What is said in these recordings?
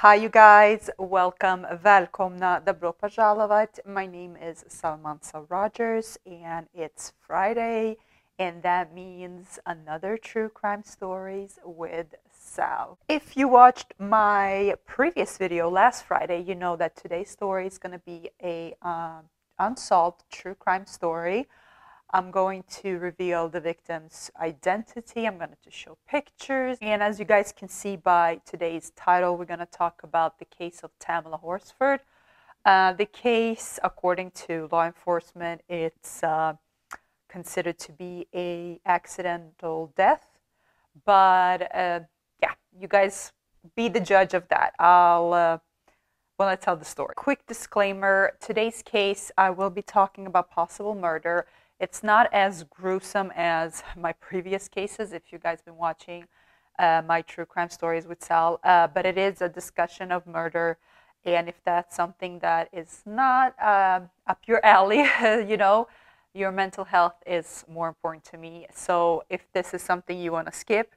Hi you guys, welcome, välkomna, добро пожаловать. My name is Salmansa Rogers and it's Friday and that means another true crime stories with Sal. If you watched my previous video last Friday, you know that today's story is going to be a unsolved true crime story. I'm going to reveal the victim's identity. I'm going to show pictures. And as you guys can see by today's title, we're going to talk about the case of Tamla Horsford. The case, according to law enforcement, it's considered to be an accidental death. But yeah, you guys be the judge of that. I'll tell the story. Quick disclaimer, today's case, I will be talking about possible murder. It's not as gruesome as my previous cases, if you guys have been watching my true crime stories with Sal, but it is a discussion of murder. And if that's something that is not up your alley, you know, your mental health is more important to me. So if this is something you want to skip,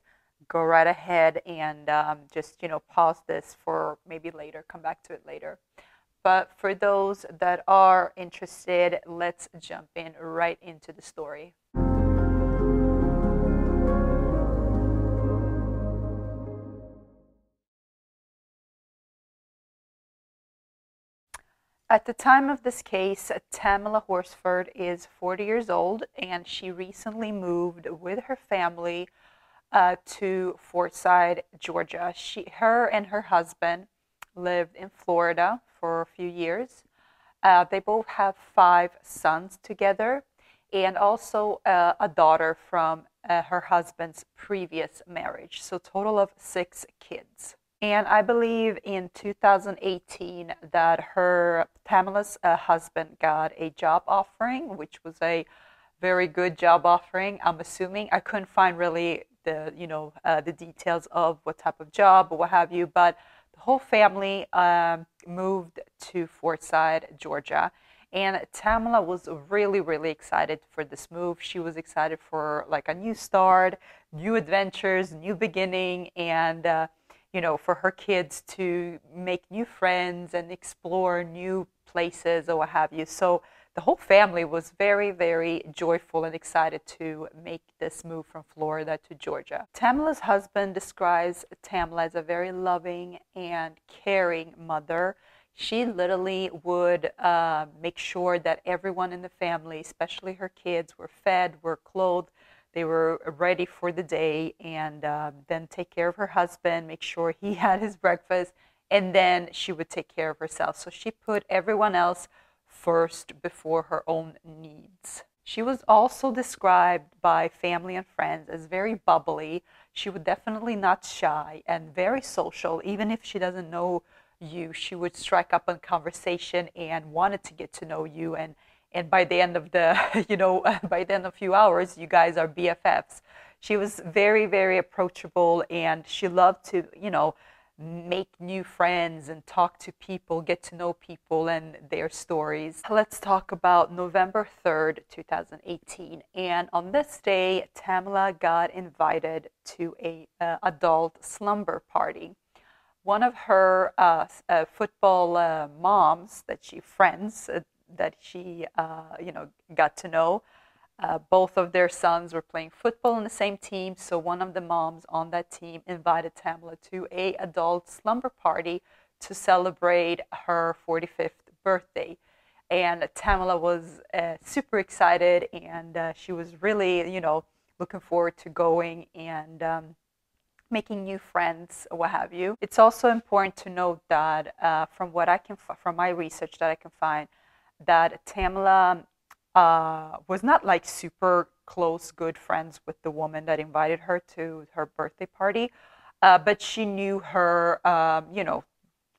go right ahead and just, you know, pause this for maybe later, come back to it later. But for those that are interested, let's jump in right into the story. At the time of this case, Tamla Horsford is 40 years old and she recently moved with her family to Forsyth, Georgia. Her and her husband lived in Florida for a few years. They both have 5 sons together and also a daughter from her husband's previous marriage. So total of 6 kids. And I believe in 2018 that Tamla's husband got a job offering, which was a very good job offering. I'm assuming I couldn't find really the details of what type of job or what have you, but the whole family moved to Forsyth, Georgia, and Tamla was really, really excited for this move. She was excited for like a new start, new adventures, new beginning, and you know, for her kids to make new friends and explore new places or what have you. So the whole family was very, very joyful and excited to make this move from Florida to Georgia. Tamla's husband describes Tamla as a very loving and caring mother. She literally would make sure that everyone in the family, especially her kids, were fed, were clothed, they were ready for the day, and then take care of her husband, make sure he had his breakfast, and then she would take care of herself. So she put everyone else first before her own needs. She was also described by family and friends as very bubbly. She would definitely not shy and very social. Even if she doesn't know you, she would strike up a conversation and wanted to get to know you. And by the end of the, by the end of a few hours, you guys are BFFs. She was very, very approachable, and she loved to, make new friends and talk to people, get to know people and their stories. Let's talk about November 3rd, 2018. And on this day, Tamla got invited to a adult slumber party. One of her football moms that she got to know, both of their sons were playing football on the same team, so one of the moms on that team invited Tamla to an adult slumber party to celebrate her 45th birthday. And Tamla was super excited, and she was really, looking forward to going and making new friends, what have you. It's also important to note that from my research that I can find, that Tamla was not like super close, good friends with the woman that invited her to her birthday party, but she knew her,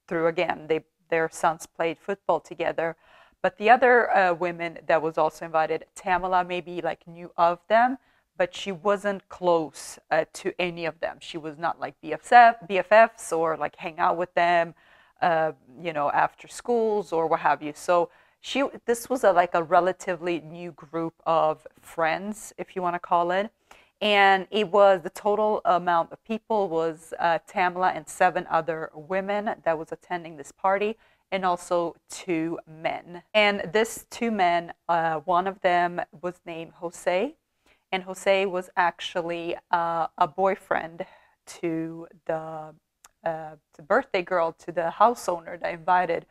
through, again, their sons played football together. But the other women that was also invited, Tamla maybe like knew of them, but she wasn't close to any of them. She was not like BFFs or like hang out with them, after schools or what have you. So this was like a relatively new group of friends, if you want to call it. And it was the total amount of people was Tamla and 7 other women that was attending this party, and also 2 men. And these 2 men, one of them was named Jose, and Jose was actually a boyfriend to the birthday girl, to the house owner that invited,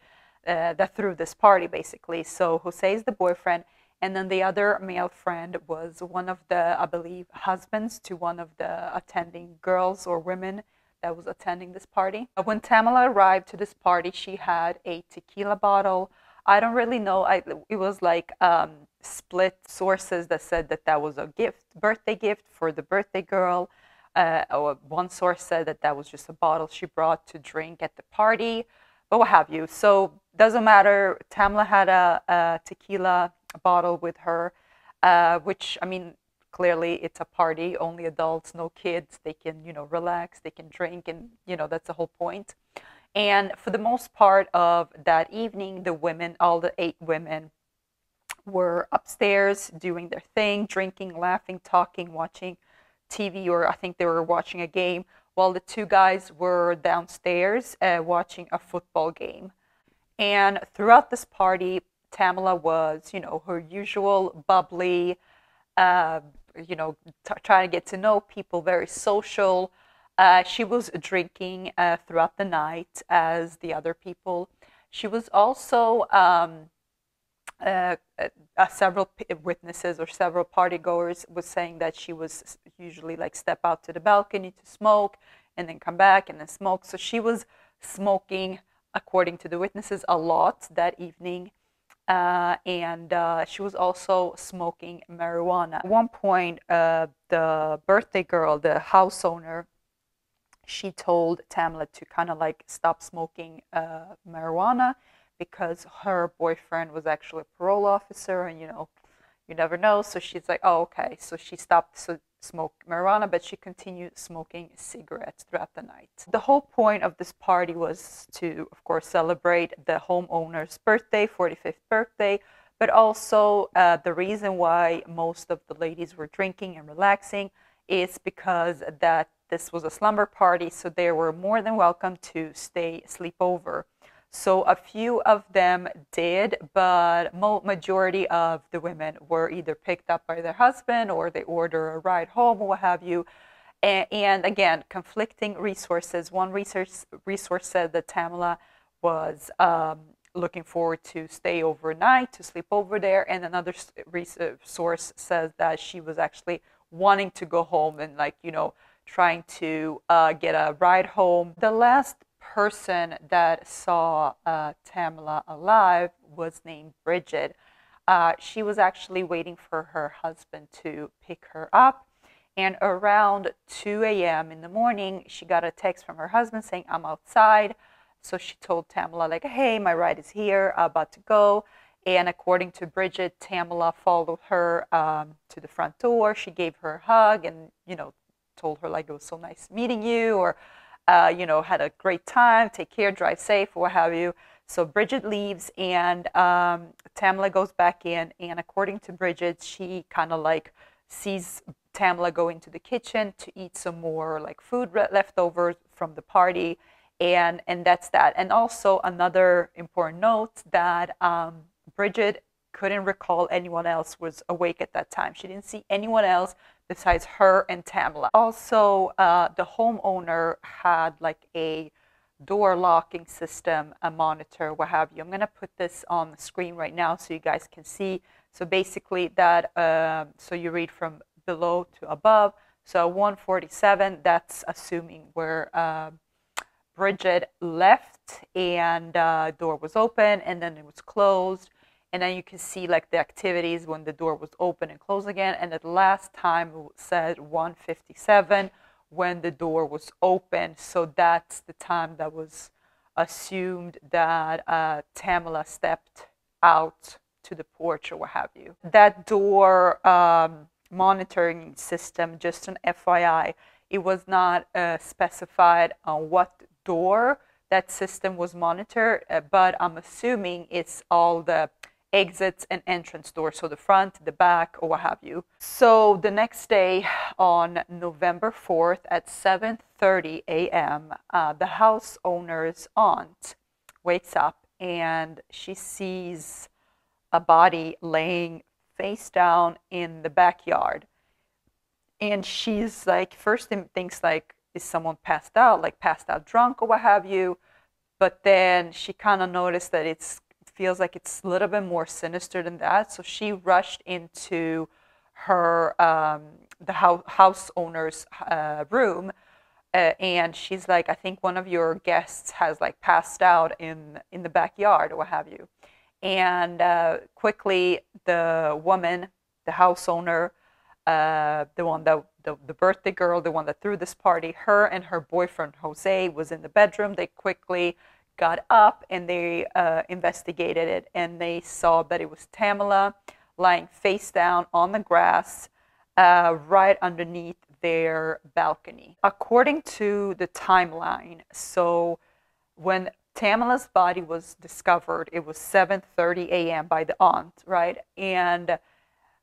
that threw this party, basically. So Jose is the boyfriend, and then the other male friend was one of the, I believe, husbands to one of the attending girls or women that was attending this party. When Tamla arrived to this party, she had a tequila bottle. I don't really know. It was like split sources that said that that was a gift, birthday gift for the birthday girl. Or one source said that that was just a bottle she brought to drink at the party, but what have you. So doesn't matter. Tamla had a tequila bottle with her, which, I mean, clearly it's a party, only adults, no kids. They can, relax, they can drink, and, that's the whole point. And for the most part of that evening, the women, all the 8 women, were upstairs doing their thing, drinking, laughing, talking, watching TV, or I think they were watching a game, while the 2 guys were downstairs watching a football game. And throughout this party, Tamla was, her usual bubbly, trying to get to know people, very social. She was drinking throughout the night as the other people. She was also, several witnesses or several partygoers was saying that she was usually like step out to the balcony to smoke and then come back and then smoke. So she was smoking, according to the witnesses, a lot that evening. And she was also smoking marijuana. At one point, the birthday girl, the house owner, she told Tamla to kind of like stop smoking marijuana, because her boyfriend was actually a parole officer, and you never know. So she's like, oh, okay. So she stopped smoke marijuana, but she continued smoking cigarettes throughout the night. The whole point of this party was to, of course, celebrate the homeowner's birthday, 45th birthday, but also the reason why most of the ladies were drinking and relaxing is because that this was a slumber party, so they were more than welcome to sleep over. So a few of them did, but majority of the women were either picked up by their husband or they order a ride home or what have you. And again, conflicting resources. One resource said that Tamla was looking forward to stay overnight, to sleep over there, and another source says that she was actually wanting to go home and trying to get a ride home. The last person that saw Tamla alive was named Bridget. She was actually waiting for her husband to pick her up, and around 2 a.m. in the morning, she got a text from her husband saying, I'm outside. So she told Tamla, like, hey, my ride is here, I'm about to go. And according to Bridget, Tamla followed her to the front door. She gave her a hug and, told her, like, it was so nice meeting you, or had a great time, take care, drive safe, what have you. So Bridget leaves, and Tamla goes back in, and according to Bridget, she kind of like sees Tamla go into the kitchen to eat some more like food left over from the party, and that's that. And also another important note that Bridget couldn't recall anyone else was awake at that time. She didn't see anyone else besides her and Tamla. Also, the homeowner had like a door locking system, a monitor, what have you. I'm going to put this on the screen right now so you guys can see. So basically that, so you read from below to above. So 147, that's assuming where Bridget left, and door was open and then it was closed. And then you can see like the activities when the door was open and closed again. And at the last time it said 157 when the door was open. So that's the time that was assumed that Tamla stepped out to the porch or what have you. That door monitoring system, just an FYI, it was not specified on what door that system was monitored, but I'm assuming it's all the exits and entrance doors, so the front, the back, or what have you. So the next day, on November 4th at 7:30 a.m., the house owner's aunt wakes up and she sees a body laying face down in the backyard. And she's like, first thinks like, is someone passed out, like passed out drunk or what have you? But then she kind of noticed that it feels like it's a little bit more sinister than that. So she rushed into her the house owner's room, and she's like, I think one of your guests has like passed out in the backyard or what have you. And quickly the woman, the house owner, the birthday girl, the one that threw this party, her and her boyfriend Jose was in the bedroom. They quickly got up and they investigated it, and they saw that it was Tamla lying face down on the grass right underneath their balcony. According to the timeline, so when Tamla's body was discovered, it was 7:30 a.m. by the aunt, right? And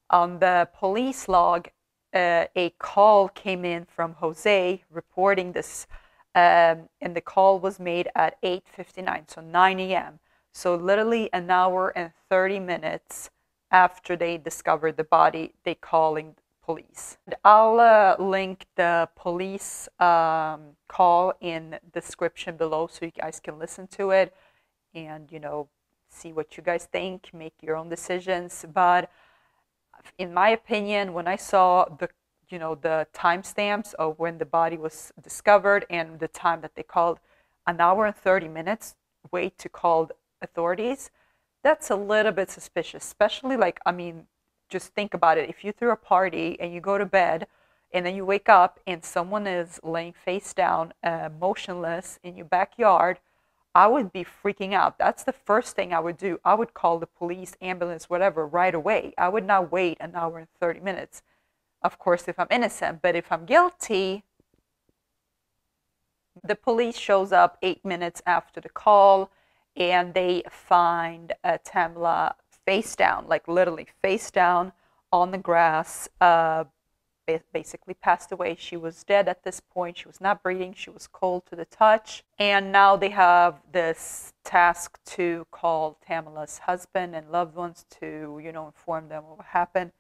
on the police log, a call came in from Jose reporting this, and the call was made at 8:59, so 9 a.m. So literally an hour and 30 minutes after they discovered the body, they calling police. I'll link the police call in the description below so you guys can listen to it and, see what you guys think, make your own decisions. But in my opinion, when I saw the timestamps of when the body was discovered and the time that they called, an hour and 30 minutes wait to call authorities, that's a little bit suspicious. Especially just think about it. If you threw a party and you go to bed and then you wake up and someone is laying face down, motionless in your backyard, I would be freaking out. That's the first thing I would do. I would call the police, ambulance, whatever, right away. I would not wait an hour and 30 minutes. Of course, if I'm innocent, but if I'm guilty, the police shows up 8 minutes after the call, and they find Tamla face down, like literally face down on the grass, basically passed away. She was dead at this point. She was not breathing. She was cold to the touch. And now they have this task to call Tamla's husband and loved ones to, inform them of what happened.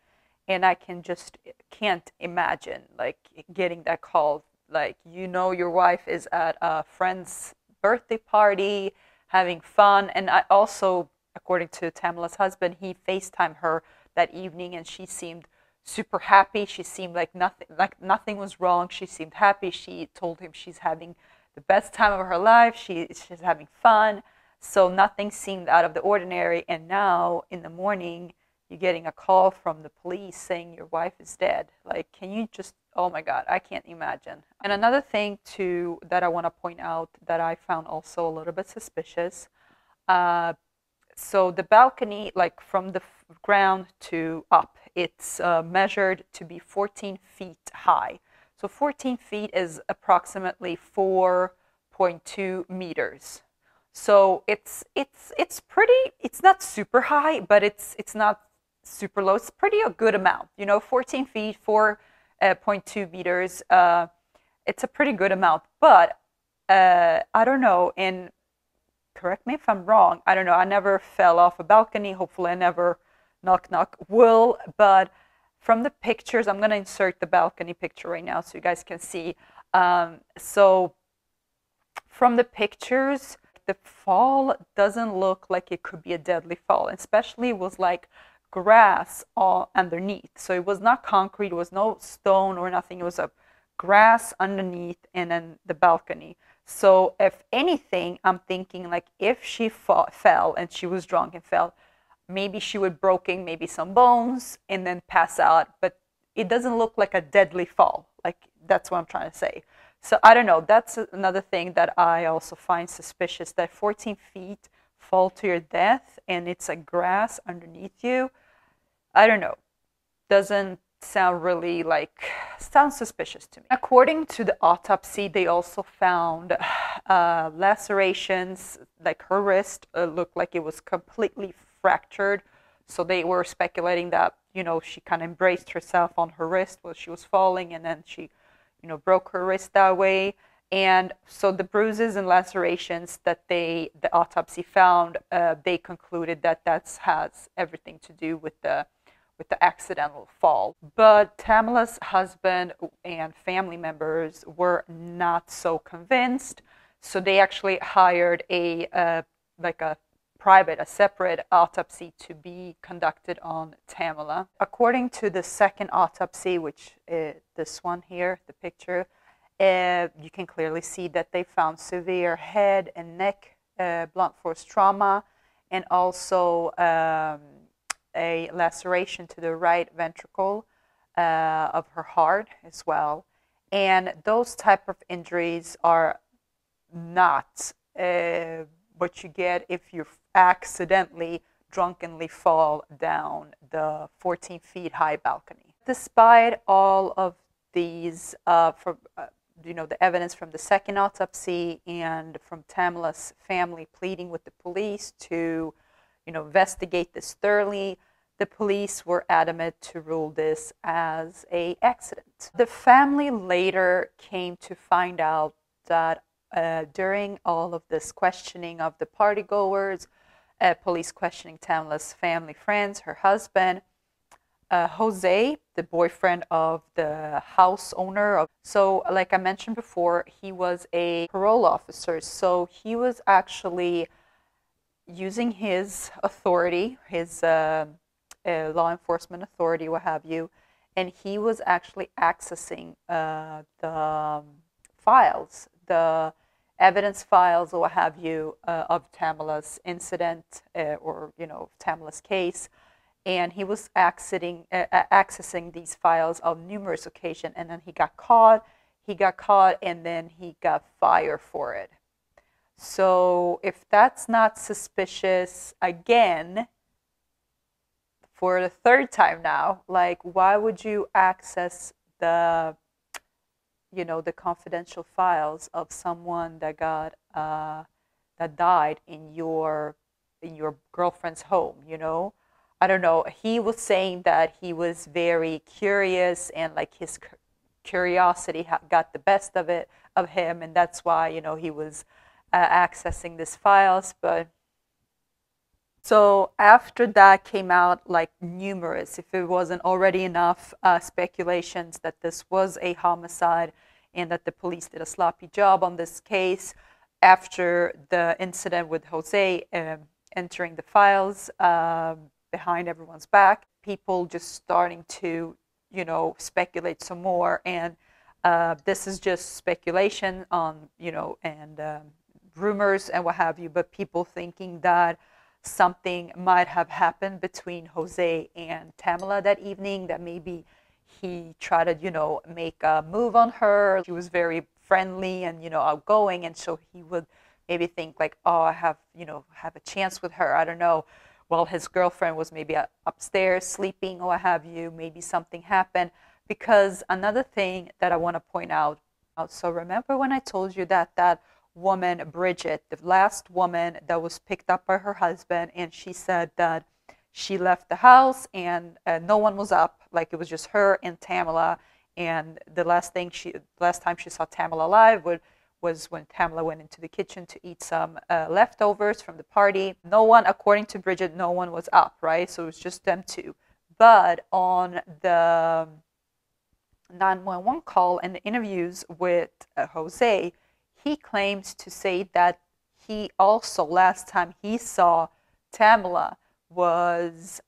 And I can't imagine getting that call. Your wife is at a friend's birthday party, having fun. And I also, according to Tamla's husband, he FaceTimed her that evening, and she seemed super happy. She seemed like nothing was wrong. She seemed happy. She told him she's having the best time of her life. She's having fun. So nothing seemed out of the ordinary. And now in the morning, you're getting a call from the police saying your wife is dead. Can you just, oh my God, I can't imagine. And another thing too that I want to point out that I found also a little bit suspicious. So the balcony, from the ground to up, it's measured to be 14 feet high. So 14 feet is approximately 4.2 meters. So it's pretty. It's not super high, but it's not super low. It's pretty a good amount. 14 feet, 4.2 meters. It's a pretty good amount. But I don't know. And correct me if I'm wrong. I don't know. I never fell off a balcony. Hopefully, I never. Knock, knock, will. But from the pictures, I'm going to insert the balcony picture right now so you guys can see. So from the pictures, the fall doesn't look like it could be a deadly fall. Especially it was like grass all underneath. So it was not concrete. It was no stone or nothing. It was a grass underneath and then the balcony. So if anything, I'm thinking if she fell and she was drunk and fell, maybe she would broken maybe some bones and then pass out, but it doesn't look like a deadly fall. That's what I'm trying to say. So I don't know. That's another thing that I also find suspicious, that 14 feet fall to your death and it's a grass underneath you. I don't know. Doesn't sound really sounds suspicious to me. According to the autopsy, they also found lacerations, her wrist looked like it was completely fractured So they were speculating that, she kind of embraced herself on her wrist while she was falling, and then she, broke her wrist that way. And so the bruises and lacerations that the autopsy found, they concluded that has everything to do with the accidental fall. But Tamla's husband and family members were not so convinced, so they actually hired a separate autopsy to be conducted on Tamla. According to the second autopsy, which is this one here, the picture, you can clearly see that they found severe head and neck blunt force trauma, and also a laceration to the right ventricle of her heart as well. And those type of injuries are not what you get if you accidentally drunkenly fall down the 14 feet high balcony. Despite all of these, the evidence from the second autopsy and from Tamla's family pleading with the police to, investigate this thoroughly, the police were adamant to rule this as an accident. The family later came to find out that during all of this questioning of the partygoers, police questioning Tamla's family friends, her husband, Jose, the boyfriend of the house owner. So like I mentioned before, he was a parole officer. So he was actually using his authority, his law enforcement authority, what have you, and he was actually accessing the files, the evidence files, or what have you, of Tamla's incident or Tamla's case, and he was accessing these files on numerous occasions, and then he got caught, and then he got fired for it. So if that's not suspicious, again, for the third time now, like, why would you access the confidential files of someone that died in your girlfriend's home? I don't know. He was saying that he was very curious, and like his curiosity got the best of him, and that's why he was accessing these files. But so after that came out, like, numerous, if it wasn't already enough, speculations that this was a homicide and that the police did a sloppy job on this case. After the incident with Jose entering the files behind everyone's back, people just starting to speculate some more, and this is just speculation on and rumors and what have you, but people thinking that something might have happened between Jose and Tamla that evening, that maybe he tried to make a move on her. She was very friendly and outgoing, and so he would maybe think like, oh, I have a chance with her, I don't know, while his girlfriend was maybe upstairs sleeping or what have you. Maybe something happened. Because another thing that I want to point out, so remember when I told you that woman, Bridget, the last woman that was picked up by her husband, and she said that she left the house and no one was up, like it was just her and Tamla, and the last time she saw Tamla alive was when Tamla went into the kitchen to eat some leftovers from the party. No one, according to Bridget, no one was up, right? So it was just them two. But on the 911 call and the interviews with Jose, he claims to say that he also, last time he saw Tamla was,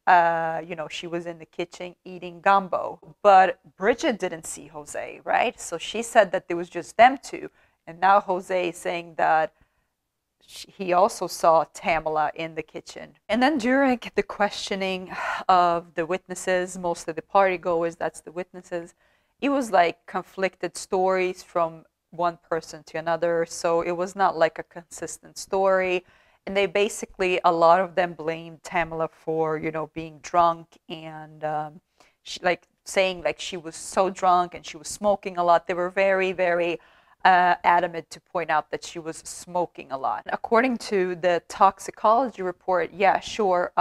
she was in the kitchen eating gumbo. But Bridget didn't see Jose, right? So she said that there was just them two. And now Jose is saying that he also saw Tamla in the kitchen. And then during the questioning of the witnesses, mostly the partygoers, that's the witnesses, it was like conflicted stories from one person to another. So it was not like a consistent story. And they basically, a lot of them blamed Tamla for, being drunk and saying like she was so drunk and she was smoking a lot. They were very, very adamant to point out that she was smoking a lot. According to the toxicology report, yeah, sure,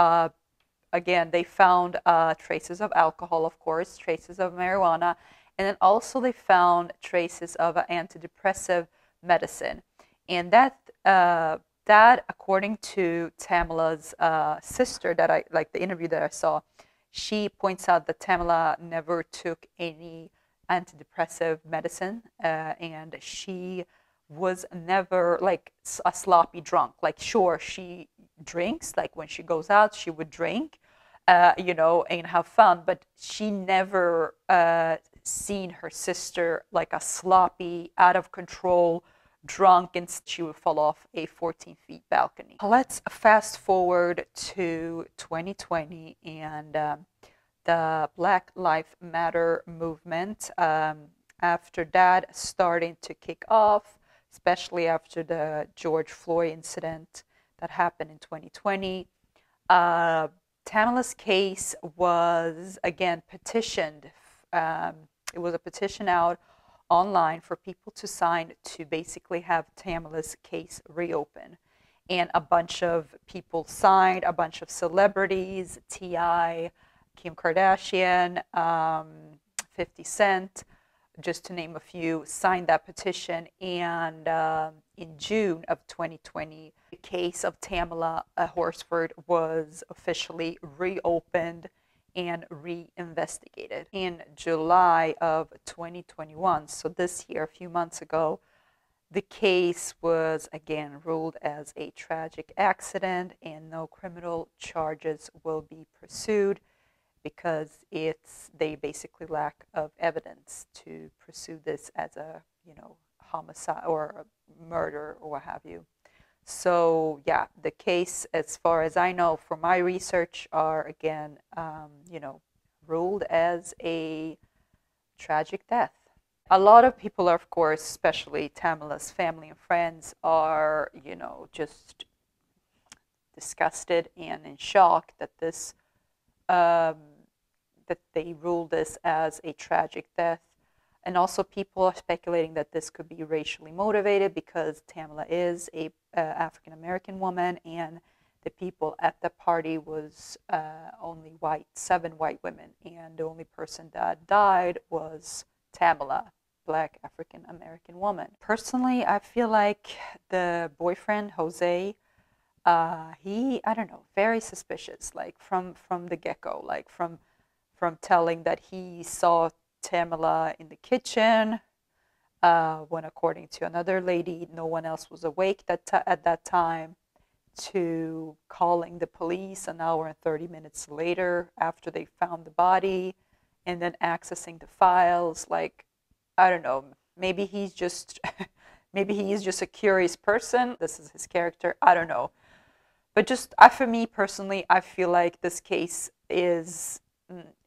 again, they found traces of alcohol, of course, traces of marijuana, and then also they found traces of antidepressive medicine. And that, according to Tamla's sister, that I like the interview that I saw, she points out that Tamla never took any antidepressive medicine, and she was never like a sloppy drunk. Like, sure, she drinks, like when she goes out, she would drink, and have fun, but she never seen her sister like a sloppy, out of control drunk, and she would fall off a 14-feet balcony. Let's fast forward to 2020 and the Black Lives Matter movement. After that starting to kick off, especially after the George Floyd incident that happened in 2020, Tamla's case was again petitioned. It was a petition out online for people to sign to basically have Tamla's case reopened. And a bunch of people signed, a bunch of celebrities, T.I., Kim Kardashian, 50 Cent, just to name a few, signed that petition. And in June of 2020, the case of Tamla Horsford was officially reopened and reinvestigated. In July of 2021, so this year, a few months ago, the case was again ruled as a tragic accident and no criminal charges will be pursued because they basically lack of evidence to pursue this as a homicide or a murder or what have you. So yeah, the case, as far as I know from my research, are again, ruled as a tragic death. A lot of people are, of course, especially Tamla's family and friends, are, just disgusted and in shock that this, that they ruled this as a tragic death. And also people are speculating that this could be racially motivated because Tamla is a African-American woman and the people at the party was only 7 white women, and the only person that died was Tamla, Black African-American woman. Personally, I feel like the boyfriend, Jose, I don't know, very suspicious, like from the get-go, like from telling that he saw Tamla in the kitchen when, according to another lady, no one else was awake at that time, to calling the police an hour and 30 minutes later after they found the body, and then accessing the files. Like, I don't know, maybe he's just maybe he is just a curious person. This is his character. I don't know. But just for me personally, I feel like this case is,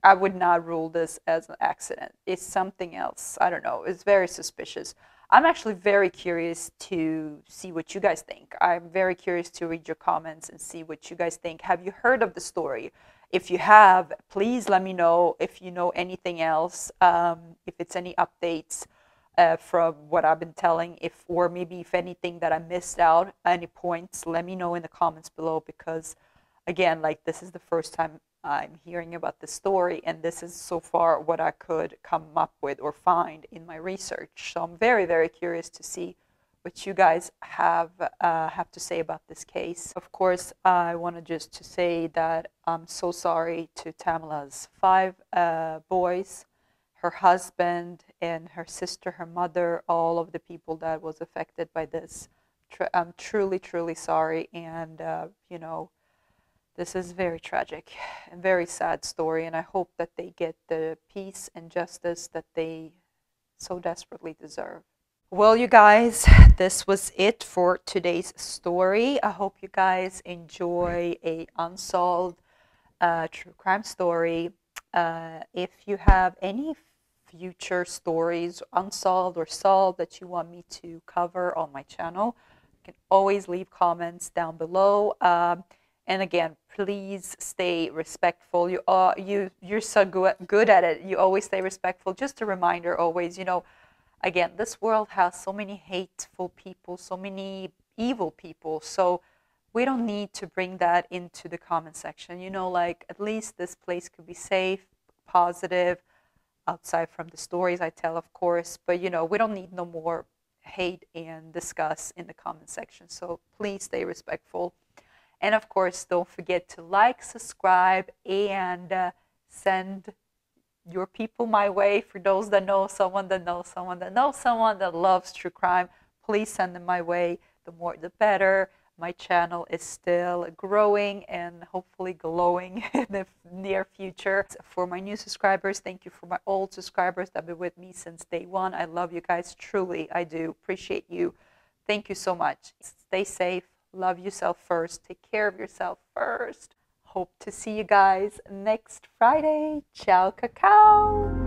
I would not rule this as an accident. It's something else. I don't know. It's very suspicious. I'm actually very curious to see what you guys think. I'm very curious to read your comments and see what you guys think. Have you heard of the story? If you have, please let me know. If you know anything else, if it's any updates from what I've been telling, or maybe if anything that I missed out, any points, let me know in the comments below, because again, like, this is the first time I'm hearing about this story, and this is so far what I could come up with or find in my research. So I'm very, very curious to see what you guys have to say about this case. Of course, I wanted just to say that I'm so sorry to Tamla's 5 boys, her husband, and her sister, her mother, all of the people that was affected by this. I'm truly, truly sorry, and this is very tragic and very sad story, and I hope that they get the peace and justice that they so desperately deserve. Well, you guys, this was it for today's story. I hope you guys enjoy a unsolved true crime story. If you have any future stories, unsolved or solved, that you want me to cover on my channel, you can always leave comments down below. And again, please stay respectful. You're so good at it. You always stay respectful. Just a reminder, always, again, this world has so many hateful people, so many evil people. So we don't need to bring that into the comment section. You know, like, at least this place could be safe, positive, outside from the stories I tell, of course. But, you know, we don't need no more hate and discuss in the comment section. So please stay respectful. And of course, don't forget to like, subscribe, and send your people my way. For those that know someone that knows someone that knows someone that loves true crime, please send them my way. The more the better. My channel is still growing and hopefully glowing in the near future. For my new subscribers, thank you. For my old subscribers that have been with me since day one, I love you guys. Truly, I do appreciate you. Thank you so much. Stay safe. Love yourself first. Take care of yourself first. Hope to see you guys next Friday. Ciao, cacao.